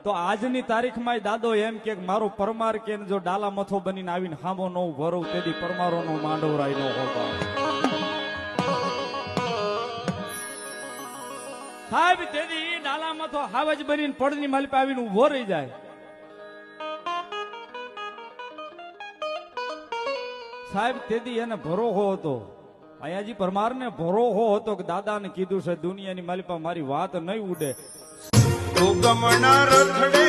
તો આજની તારીખમાં દાદો એમ કે મારો પરમાર કે જો ડાલા મથો બનીને આવીને હામો નો ભરવ તેથી પરમારો નો માંડવરાય નો હોતો સાહેબ તેથી ડાલા મથો હાવજ બનીને પડની માલિપે આવીને ઉભો રહી જાય સાહેબ તેથી એને ભરોહો હતો અહીંયાજી પરમાર ને ભરોહો હતો કે દાદા ને કીધું છે દુનિયાની માલિપા મારી વાત નહીં ઉડે ગમના રથડે